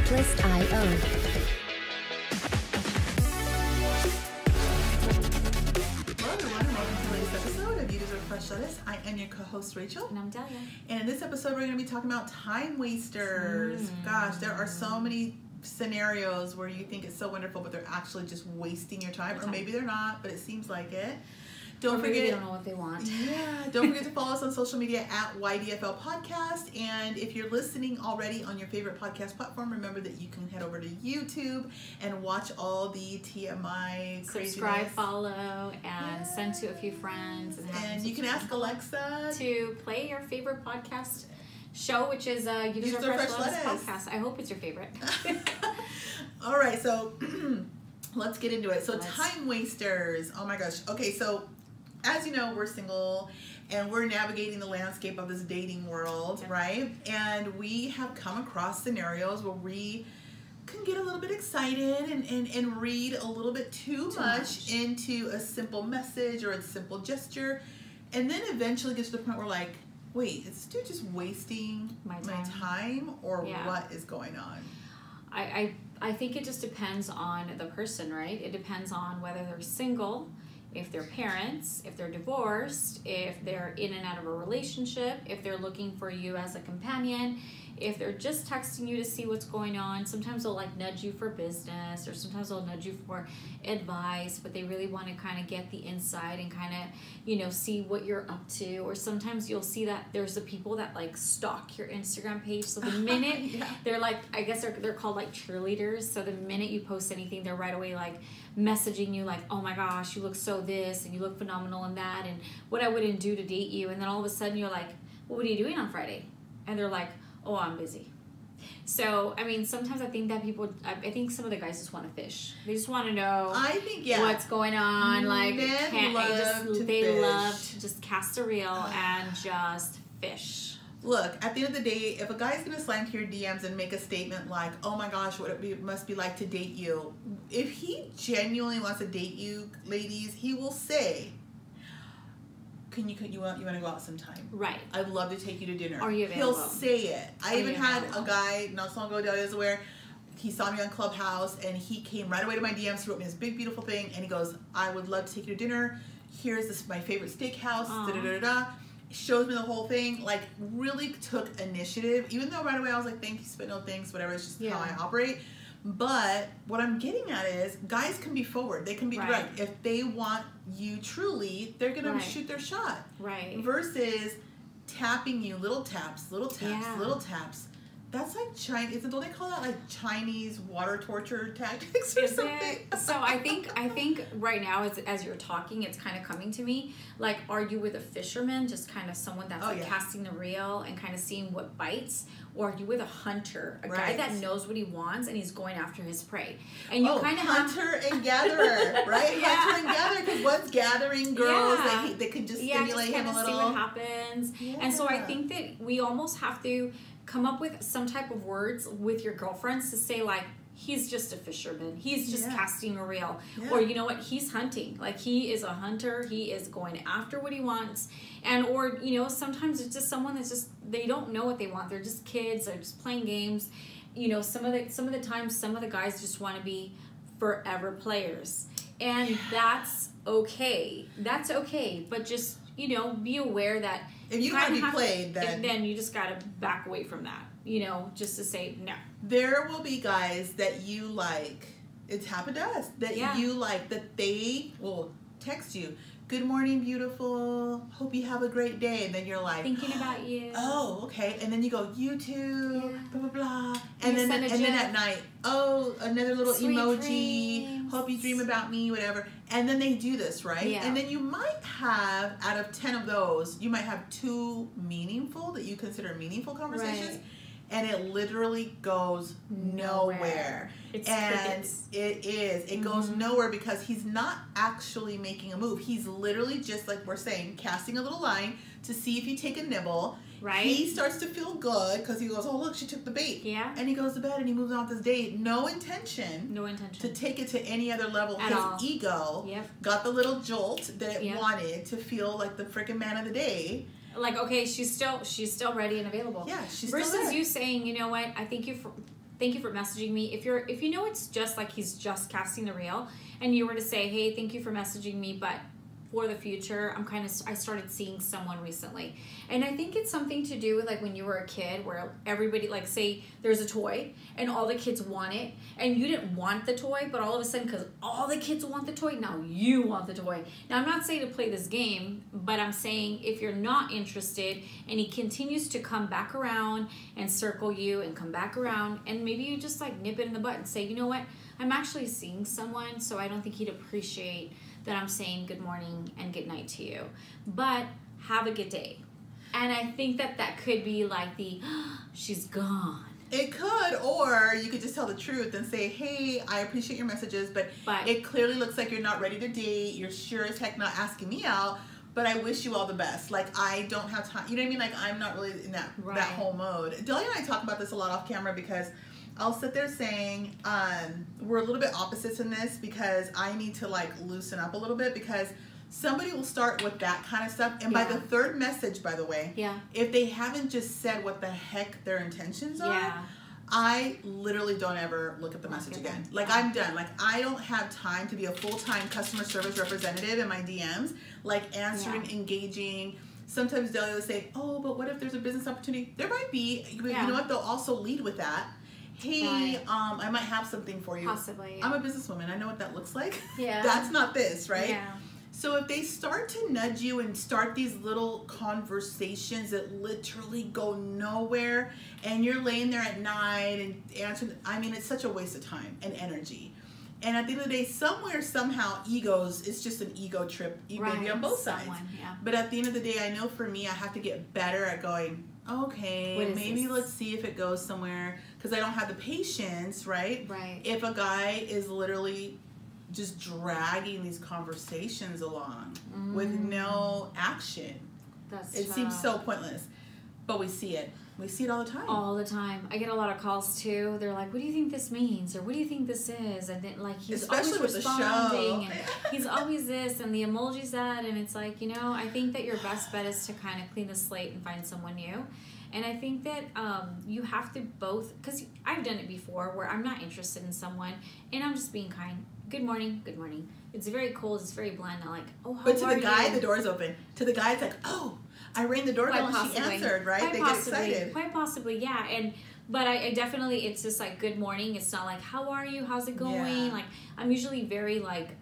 Checklist.io. I am your co-host Rachel. And I'm Delia. And in this episode, we're going to be talking about time wasters. Gosh, there are so many scenarios where you think it's so wonderful, but they're actually just wasting your time. Or maybe they're not, but it seems like it. Don't forget, they don't know what they want. Yeah. Don't forget to follow us on social media at YDFL Podcast. And if you're listening already on your favorite podcast platform, remember that you can head over to YouTube and watch all the TMI craziness. Subscribe, follow, and send to a few friends. And you can ask Alexa to play your favorite podcast show, which is Use Our Fresh Lettuce podcast. I hope it's your favorite. All right, so let's get into it. So time wasters. Oh my gosh. Okay, so as you know, we're single and we're navigating the landscape of this dating world, right? And we have come across scenarios where we can get a little bit excited and read a little bit too much into a simple message or a simple gesture, and then eventually get to the point where like, wait, is this dude just wasting my time or what is going on? I think it just depends on the person, right? It depends on whether they're single, if they're parents, if they're divorced, if they're in and out of a relationship, if they're looking for you as a companion, if they're just texting you to see what's going on. Sometimes they'll like nudge you for business, or sometimes they'll nudge you for advice, but they really want to kind of get the inside and kind of, you know, see what you're up to. Or sometimes you'll see that there's the people that like stalk your Instagram page. So the minute they're like, I guess they're called like cheerleaders. So the minute you post anything, they're right away like messaging you like, oh my gosh, you look so this and you look phenomenal in that and what I wouldn't do to date you. And then all of a sudden you're like, well, what are you doing on Friday? And they're like, oh, I'm busy. So, I mean, sometimes I think that I think some of the guys just want to fish. They just want to know what's going on. Like, they love to just cast a reel and just fish. Look, at the end of the day, if a guy's going to slide into your DMs and make a statement like, oh my gosh, what it must be like to date you. If he genuinely wants to date you, ladies, he will say, you want to go out sometime? Right. I'd love to take you to dinner. Are you available? He'll say it. I even had a guy not so long ago, Delia's aware, he saw me on Clubhouse and he came right away to my DMs. He wrote me this big, beautiful thing and he goes, I would love to take you to dinner. Here's my favorite steakhouse. Shows me the whole thing. Like, really took initiative. Even though right away I was like, thanks, but no thanks, whatever. It's just how I operate. But what I'm getting at is guys can be forward. They can be direct. If they want you truly, they're going to shoot their shot. Right. Versus tapping you, little taps, little taps. That's like Chinese. Don't they call that like Chinese water torture tactics or something? So I think right now as you're talking, it's kind of coming to me. Like, are you with a fisherman, just kind of someone that's casting the reel and kind of seeing what bites? Or are you with a hunter, a guy that knows what he wants and he's going after his prey? And you kind of hunter and gatherer, right? Hunter and gatherer, because one's gathering girls that can just stimulate him a little. See what happens. Yeah. And so I think that we almost have to come up with some type of words with your girlfriends to say like, he's just a fisherman. He's just casting a reel. Yeah. Or you know what? He's hunting. Like, he is a hunter. He is going after what he wants. And or, you know, sometimes it's just someone that's just, they don't know what they want. They're just kids. They're just playing games. You know, some of the times, some of the guys just want to be forever players. And that's okay. That's okay. But just, you know, be aware that if you want to be played, then you just got to back away from that. You know, just to say no. There will be guys that you like. It's happened to us. That you like, that they will text you, good morning, beautiful. Hope you have a great day. And then you're like, thinking about you. Oh, okay. And then you go, you too, blah, blah, blah. And then at night, oh, another little sweet emoji. Dreams. Hope you dream about me, whatever. And then they do this, right? Yeah. And then you might have, out of 10 of those, you might have 2 meaningful, that you consider meaningful conversations. Right. And it literally goes nowhere. It's and crickets. It is. It goes nowhere because he's not actually making a move. He's literally just, like we're saying, casting a little line to see if you take a nibble. Right. He starts to feel good because he goes, oh, look, she took the bait. Yeah. And he goes to bed and he moves on with his day. No intention to take it to any other level. At his all. ego got the little jolt that it wanted to feel like the freaking man of the day. Like, okay, she's still ready and available. Yeah, she's versus still there. you saying, you know what, I think thank you for messaging me. If you know it's just like he's just casting the reel, and you were to say, hey, thank you for messaging me, but for the future, I started seeing someone recently. And I think it's something to do with like when you were a kid where everybody, like say there's a toy and all the kids want it and you didn't want the toy, but all of a sudden because all the kids want the toy, now you want the toy. Now I'm not saying to play this game, but I'm saying if you're not interested and he continues to come back around and circle you and come back around, and maybe you just like nip it in the butt and say, you know what, I'm actually seeing someone, so I don't think he'd appreciate that I'm saying good morning and good night to you, but have a good day. And I think that could be like the, she's gone. It could, or you could just tell the truth and say, hey, I appreciate your messages, but it clearly looks like you're not ready to date. You're sure as heck not asking me out, but I wish you all the best. Like, I don't have time. You know what I mean? Like, I'm not really in that whole mode. Delia and I talk about this a lot off camera because I'll sit there saying, we're a little bit opposites in this because I need to like loosen up a little bit because somebody will start with that kind of stuff. And by the third message, by the way, if they haven't just said what the heck their intentions are, I literally don't ever look at the message again. Like, I'm done. Like, I don't have time to be a full-time customer service representative in my DMs, like answering, engaging. Sometimes Delia will say, oh, but what if there's a business opportunity? There might be. You know what? They'll also lead with that. Hey, I might have something for you. Possibly. I'm a businesswoman. I know what that looks like. Yeah. That's not this, right? Yeah. So if they start to nudge you and start these little conversations that literally go nowhere, and you're laying there at night and answering, I mean, it's such a waste of time and energy. And at the end of the day, somewhere, somehow, it's just an ego trip, maybe on both sides. But at the end of the day, I know for me, I have to get better at going, okay, maybe let's see if it goes somewhere, because I don't have the patience, right? If a guy is literally just dragging these conversations along with no action, it seems so pointless. But we see it. We see it all the time. All the time. I get a lot of calls too. They're like, what do you think this means? Or what do you think this is? And then like he's especially always with responding the show. And he's always this and the emoji's that, and it's like, you know, I think that your best bet is to kind of clean the slate and find someone new. And I think that you have to both, because I've done it before where I'm not interested in someone and I'm just being kind. Good morning, good morning. It's very cold, it's very bland. I'm like, oh, how are you? But to the guy, the door's open. To the guy, it's like, oh, I rang the doorbell and she answered, right? They get excited. Quite possibly, yeah. But I definitely, it's just like, good morning. It's not like, how are you? How's it going? Like, I'm usually very like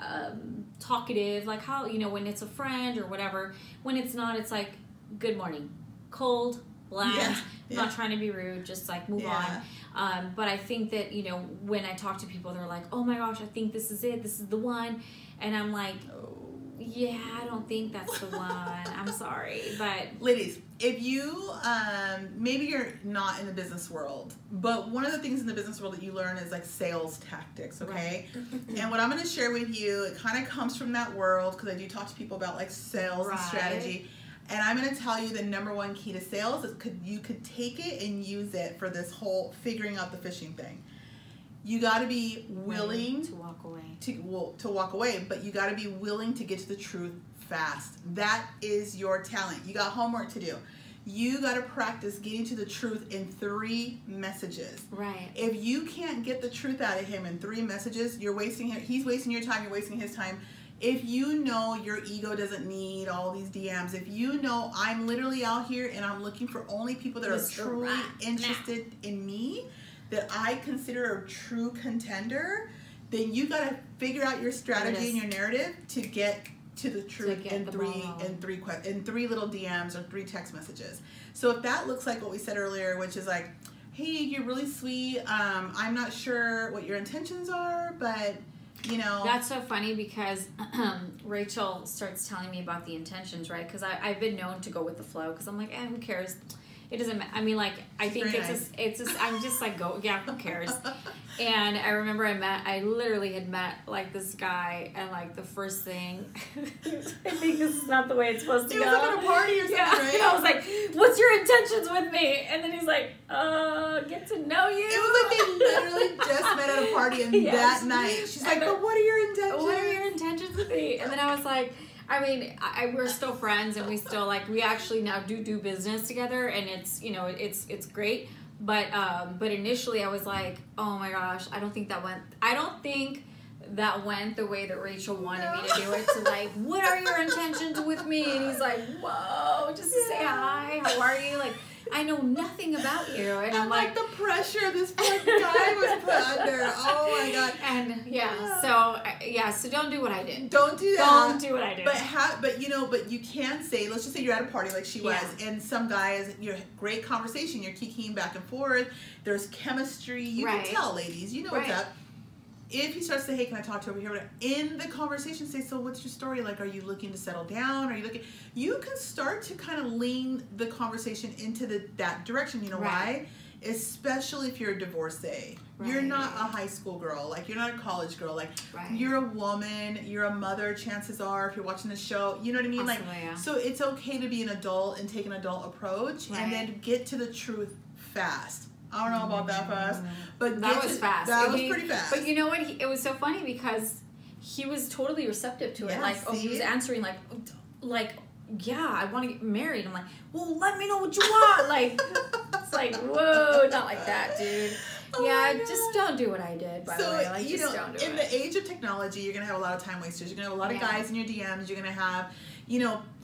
talkative, like how, you know, when it's a friend or whatever. When it's not, it's like, good morning. Cold, bland, not trying to be rude, just like move on. But I think that, you know, when I talk to people, they're like, oh my gosh, I think this is it. This is the one. And I'm like, yeah, I don't think that's the one. I'm sorry, but ladies, if you maybe you're not in the business world, but one of the things in the business world that you learn is like sales tactics, okay? And what I'm going to share with you, it kind of comes from that world because I do talk to people about like sales and strategy. And I'm going to tell you the number one key to sales is you could take it and use it for this whole figuring out the fishing thing. You got to be willing to walk away. To walk away, but you got to be willing to get to the truth fast. That is your talent. You got homework to do. You got to practice getting to the truth in 3 messages. Right. If you can't get the truth out of him in 3 messages, he's wasting your time, you're wasting his time. If you know your ego doesn't need all these DMs, if you know I'm literally out here and I'm looking for only people that are truly interested in me, that I consider a true contender, then you got to figure out your strategy and your narrative to get to the truth in 3 little DMs or 3 text messages. So if that looks like what we said earlier, which is like, hey, you're really sweet. I'm not sure what your intentions are, but you know. That's so funny because Rachel starts telling me about the intentions, right? Because I've been known to go with the flow because I'm like, who cares? It doesn't matter. I mean, like, I think it's just, I'm just like, who cares? And I remember I literally had met, like, this guy, and, like, the first thing, I think this is not the way it's supposed to go. It was like at a party or something, right? And I was like, what's your intentions with me? And then he's like, get to know you. It was like they literally just met at a party, and that night, she's like, but what are your intentions? What are your intentions with me? And then I was like, I mean, we're still friends, and we still, like, we actually now do business together, and it's, you know, it's great. But initially I was like, oh my gosh, I don't think that went the way that Rachel wanted me to do it. So like, what are your intentions with me? And he's like, whoa, just to say hi, how are you? Like, I know nothing about you. And I'm like, the pressure this poor guy was put under. Oh my God. And so don't do what I did. Don't do that. Don't do what I did. But you can say, let's just say you're at a party like she was, and some guy is, great conversation, you're kikiing back and forth, there's chemistry, you can tell, ladies, you know what's up. If he starts to say, hey, can I talk to you over here? In the conversation, say, so what's your story? Like, are you looking to settle down? Are you looking? You can start to kind of lean the conversation into that direction. You know why? Especially if you're a divorcee. You're not a high school girl. Like, you're not a college girl. Like, you're a woman. You're a mother, chances are, if you're watching the show. You know what I mean? Absolutely, so it's okay to be an adult and take an adult approach and then get to the truth fast. I don't know about that fast, but that was fast. That was pretty fast. But you know what? It was so funny because he was totally receptive to it. He was answering like, yeah, I want to get married. I'm like, well, let me know what you want. Like, it's like, whoa, not like that, dude. Just don't do what I did, by the way. Like, just don't do it. In the age of technology, you're going to have a lot of time wasters. You're going to have a lot of guys in your DMs. You're going to have,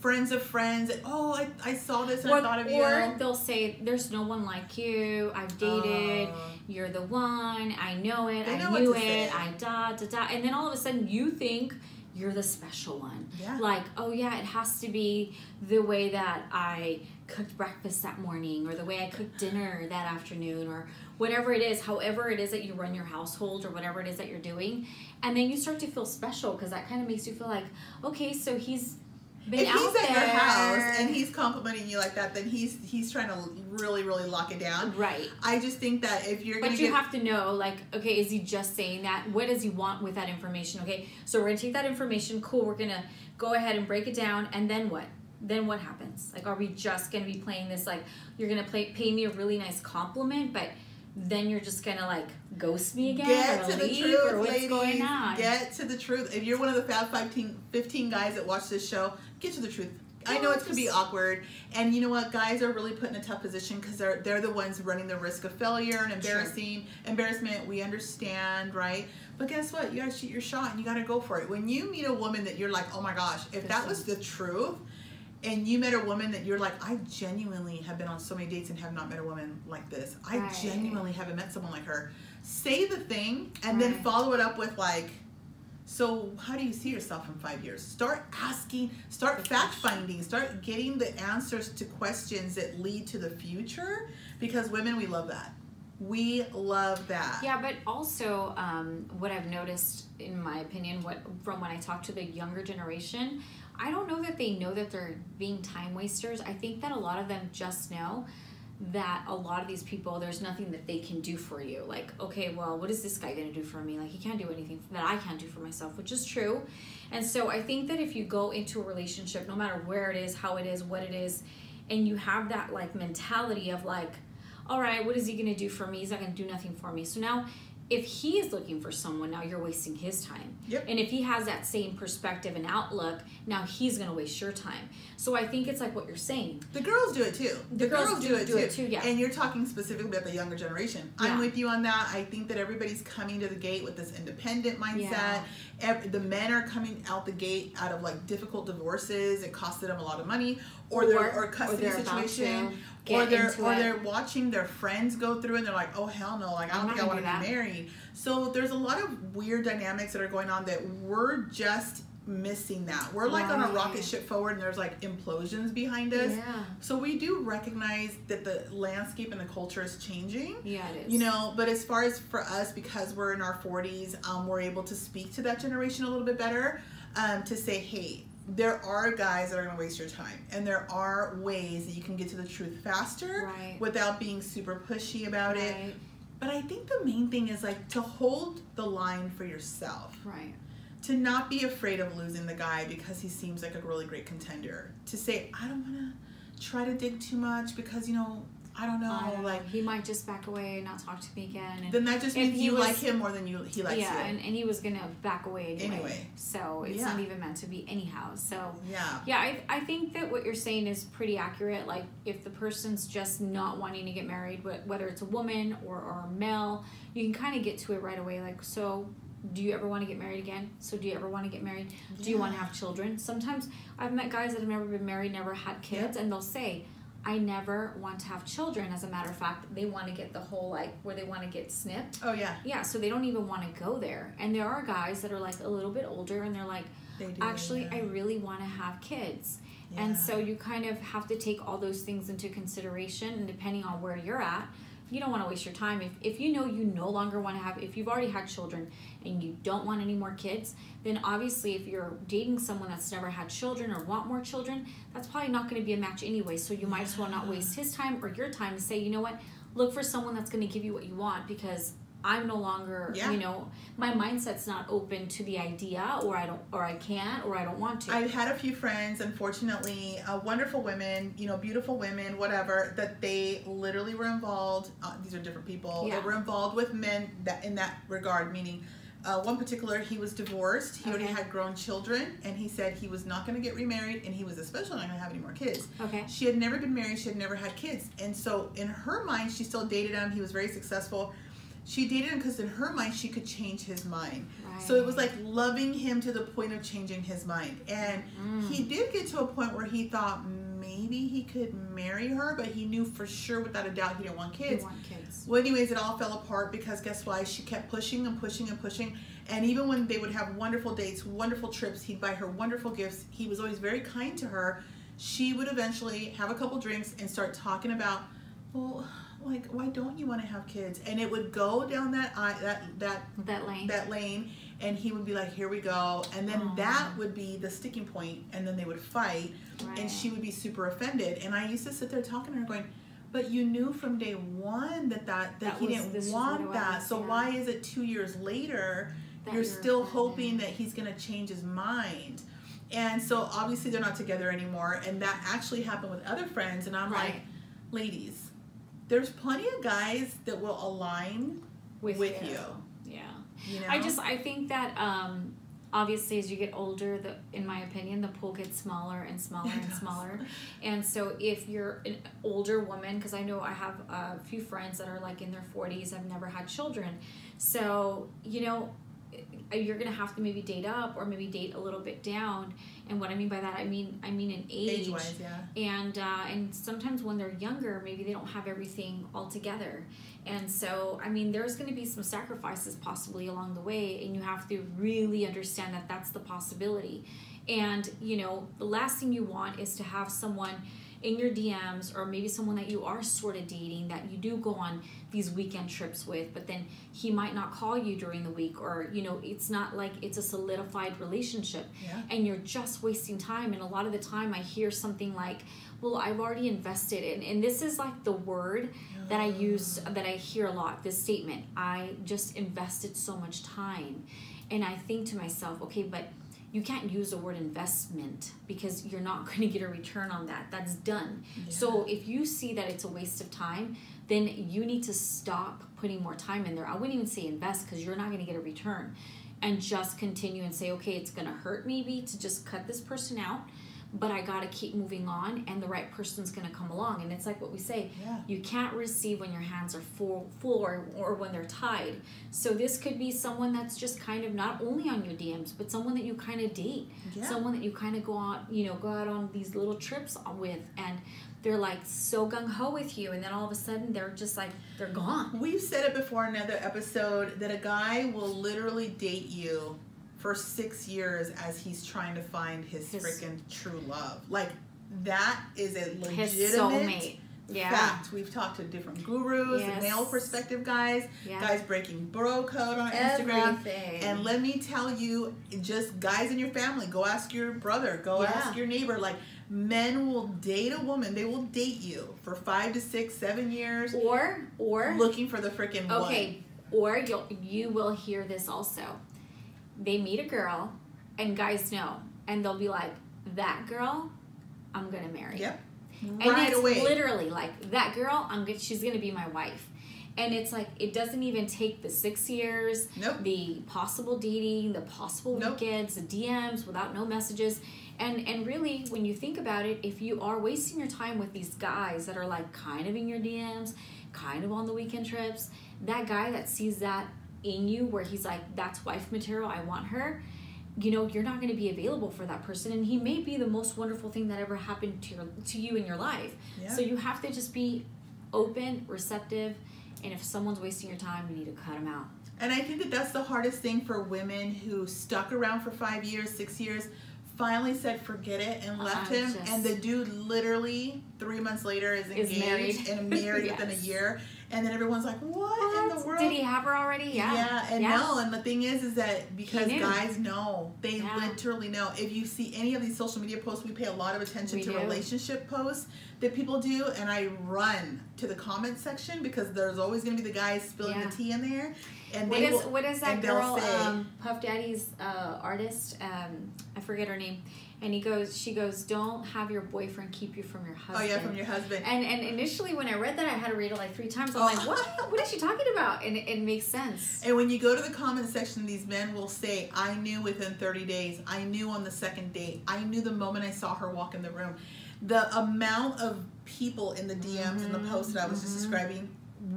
friends of friends. Oh, I saw this and I thought of you. Or they'll say, there's no one like you. I've dated. You're the one. I know it. I knew it. And then all of a sudden you think you're the special one. Yeah. Like, oh yeah, it has to be the way that I cooked breakfast that morning or the way I cooked dinner that afternoon or whatever it is, however it is that you run your household or whatever it is that you're doing. And then you start to feel special because that kind of makes you feel like, okay, so he's been if out he's there. At your house and he's complimenting you like that, then he's trying to really, really lock it down. Right. I just think that if you're But you have to know, like, okay, is he just saying that? What does he want with that information? Okay, so we're going to take that information. Cool, we're going to go ahead and break it down. And then what? Then what happens? Like, are we just going to be playing this, like, you're going to pay me a really nice compliment, but then you're just going to, like, ghost me again? Get to the truth, or what's ladies. going on? Get to the truth. If you're one of the Fab 15 guys that watch this show, get to the truth. I know it's going to be awkward, and you know what? Guys are really put in a tough position because they're the ones running the risk of failure and embarrassment. We understand, right? But guess what? You got to shoot your shot, and you got to go for it. When you meet a woman that you're like, oh my gosh, if that was the truth, and you met a woman that you're like, I genuinely have been on so many dates and have not met a woman like this. I genuinely haven't met someone like her. Say the thing, and then follow it up with like, so how do you see yourself in 5 years? Start asking, start fact-finding, start getting the answers to questions that lead to the future, because women, we love that. We love that. Yeah, but also what I've noticed, in my opinion, from when I talk to the younger generation, I don't know that they know that they're being time wasters. I think that a lot of them just know that a lot of these people, there's nothing that they can do for you. Like, okay, well, what is this guy going to do for me? Like, he can't do anything that I can't do for myself, which is true. And so I think that if you go into a relationship, no matter where it is, how it is, what it is, and you have that, like, mentality of, like, all right, what is he going to do for me? He's not going to do nothing for me. So now, if he is looking for someone, now you're wasting his time. Yep. And if he has that same perspective and outlook, now he's going to waste your time. So I think it's like what you're saying. The girls do it too. The girls do it too. Yeah. And you're talking specifically about the younger generation. Yeah. I'm with you on that. I think that everybody's coming to the gate with this independent mindset. Yeah. The men are coming out the gate out of like difficult divorces. It costed them a lot of money, or custody situation. Or they're watching their friends go through and they're like, oh hell no, like I don't think I want to be married. So there's a lot of weird dynamics that are going on that we're just missing that. We're like on a rocket ship forward and there's like implosions behind us. Yeah. So we do recognize that the landscape and the culture is changing. Yeah, it is. You know, but as far as for us, because we're in our 40s, we're able to speak to that generation a little bit better, to say, hey, there are guys that are going to waste your time, and there are ways that you can get to the truth faster without being super pushy about it. But I think the main thing is like to hold the line for yourself. Right. To not be afraid of losing the guy because he seems like a really great contender. To say, I don't want to try to dig too much because, you know, I don't know. I don't know. Like, he might just back away and not talk to me again. And then that just means you like him more than he likes you. Yeah, and he was gonna back away anyway. So it's Yeah. not even meant to be anyhow. So yeah, I think that what you're saying is pretty accurate. Like, if the person's just not wanting to get married, whether it's a woman or a male, you can kind of get to it right away. Like, so do you ever want to get married again? So do you ever want to get married? Do you want to have children? Sometimes I've met guys that have never been married, never had kids, and they'll say, I never want to have children. As a matter of fact, they want to get the whole, like, where they want to get snipped. Oh, yeah. Yeah, so they don't even want to go there. And there are guys that are, like, a little bit older, and they're like, actually, I really want to have kids. Yeah. And so you kind of have to take all those things into consideration, and depending on where you're at, you don't want to waste your time. If you know you no longer want to have, if you've already had children and you don't want any more kids, then obviously if you're dating someone that's never had children or want more children, that's probably not going to be a match anyway. So you might as well not waste his time or your time to say, you know what, look for someone that's going to give you what you want, because I'm no longer, you know, my mindset's not open to the idea, or I can't, or I don't want to. I've had a few friends, unfortunately, wonderful women, you know, beautiful women, whatever, that they literally were involved. These are different people. They were involved with men that in that regard, meaning one particular, he was divorced. He already had grown children, and he said he was not going to get remarried, and he was especially not going to have any more kids. Okay. She had never been married. She had never had kids. And so in her mind, she still dated him. He was very successful. She dated him because in her mind, she could change his mind. Right. So it was like loving him to the point of changing his mind. And he did get to a point where he thought maybe he could marry her, but he knew for sure without a doubt he didn't want kids. Well, anyways, it all fell apart because guess why? She kept pushing and pushing and pushing. And even when they would have wonderful dates, wonderful trips, he'd buy her wonderful gifts. He was always very kind to her. She would eventually have a couple drinks and start talking about, well, like, why don't you want to have kids? And it would go down that lane, and he would be like, here we go. And then that would be the sticking point, and then they would fight, and she would be super offended. And I used to sit there talking to her going, but you knew from day one that he didn't want that. So why is it 2 years later you're still hoping that he's going to change his mind? And so obviously they're not together anymore, and that actually happened with other friends. And I'm like, ladies, there's plenty of guys that will align with you. Yeah. You know? I think that obviously as you get older, in my opinion, the pool gets smaller and smaller and smaller. And so if you're an older woman, because I know I have a few friends that are like in their 40s, have never had children. So, you know, you're gonna have to maybe date up or maybe date a little bit down. And what I mean by that, I mean in age-wise, and sometimes when they're younger, maybe they don't have everything all together. And so, I mean, there's going to be some sacrifices possibly along the way, and you have to really understand that that's the possibility. And you know, the last thing you want is to have someone in your DMs, or maybe someone that you are sort of dating, that you do go on these weekend trips with, but then he might not call you during the week, or you know, it's not like it's a solidified relationship, and you're just wasting time. And a lot of the time I hear something like, well, I've already invested in, and this is like the word that I use, that I hear a lot, this statement, I just invested so much time. And I think to myself, okay, but you can't use the word investment, because you're not going to get a return on that. That's done. So if you see that it's a waste of time, then you need to stop putting more time in there. I wouldn't even say invest, because you're not going to get a return, and just continue and say, okay, it's going to hurt maybe to just cut this person out, but I got to keep moving on, and the right person's going to come along. And it's like what we say, you can't receive when your hands are full or when they're tied. So this could be someone that's just kind of not only on your DMs, but someone that you kind of date, someone that you kind of go out on these little trips with, and they're like so gung-ho with you, and then all of a sudden they're just like, they're gone. We've said it before in another episode that a guy will literally date you for 6 years as he's trying to find his freaking true love. Like, that is a legitimate fact. We've talked to different gurus, male perspective guys, guys breaking bro code on Instagram. And let me tell you, just guys in your family, go ask your brother, go ask your neighbor. Like, men will date a woman, they will date you for 5 to 6, 7 years. Or looking for the freaking one. Or you will hear this also. They meet a girl, and guys know, and they'll be like, that girl, I'm gonna marry. And right it's away. literally like, that girl, she's gonna be my wife. And it's like, it doesn't even take the 6 years, Nope. the possible dating, the possible Nope. weekends, the DMs without no messages. And really, when you think about it, if you are wasting your time with these guys that are like kind of in your DMs, kind of on the weekend trips, that guy that sees that in you where he's like, that's wife material, I want her, you know, you're not going to be available for that person, and he may be the most wonderful thing that ever happened to you in your life. Yeah. So you have to just be open, receptive, and if someone's wasting your time, you need to cut them out. And I think that that's the hardest thing for women who stuck around for 5 years, 6 years, finally said forget it and left him, and the dude literally 3 months later is engaged and married Yes. within a year, and then everyone's like, what in the world? Did he have her already? Yeah. No, and the thing is that because He knew. guys know, they Yeah. literally know. If you see any of these social media posts, we pay a lot of attention We to do. relationship posts that people do, and I run to the comment section because there's always going to be the guys spilling Yeah. the tea in there. And What is that and they'll girl, say- Puff Daddy's artist? I forget her name. And she goes, don't have your boyfriend keep you from your husband. Oh yeah, from your husband. And initially when I read that, I had to read it like 3 times. I'm like, what is she talking about? And it makes sense. And when you go to the comment section, these men will say, I knew within 30 days. I knew on the second date. I knew the moment I saw her walk in the room. The amount of people in the DMs and the posts that I was just describing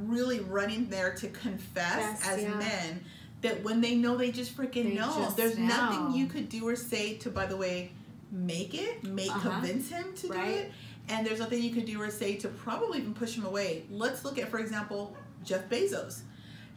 really running there to confess as men that when they know, they just freaking know. There's nothing you could do or say to, by the way, convince him to do it. And there's nothing you could do or say to probably even push him away. Let's look at, for example, Jeff Bezos.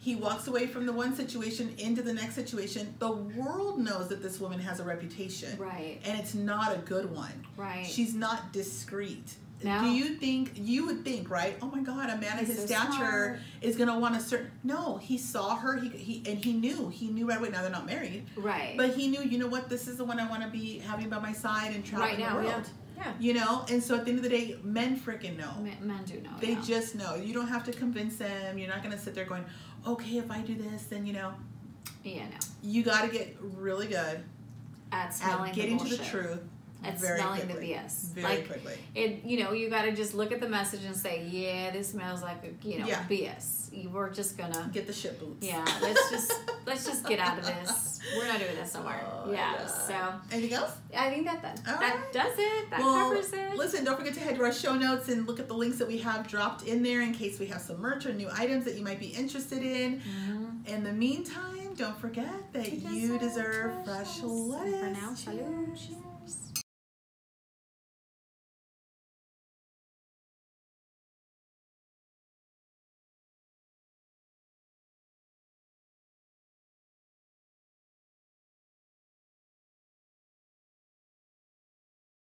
He walks away from the one situation into the next situation. The world knows that this woman has a reputation. Right. And it's not a good one. Right. She's not discreet. No. Do you think, you would think, right? Oh my God, a man of his stature is going to want a certain, no, he saw her, he knew right away. Now they're not married. Right. But he knew, you know what, this is the one I want to be having by my side and traveling the world. Yeah. You know, and so at the end of the day, men freaking know. Men do know. They just know. You don't have to convince them. You're not going to sit there going, okay, if I do this, then, you know. Yeah, no. You got to get really good at smelling getting the to the truth. At very smelling quickly. the BS. Very quickly. You know, you got to just look at the message and say, yeah, this smells like BS. We're just gonna get the shit boots. Yeah, let's just get out of this. We're not doing this no more. Yeah. So anything else? I think that does it. That covers it. Listen, don't forget to head to our show notes and look at the links that we have dropped in there in case we have some merch or new items that you might be interested in. In the meantime, don't forget that you deserve fresh lettuce. For now, salud.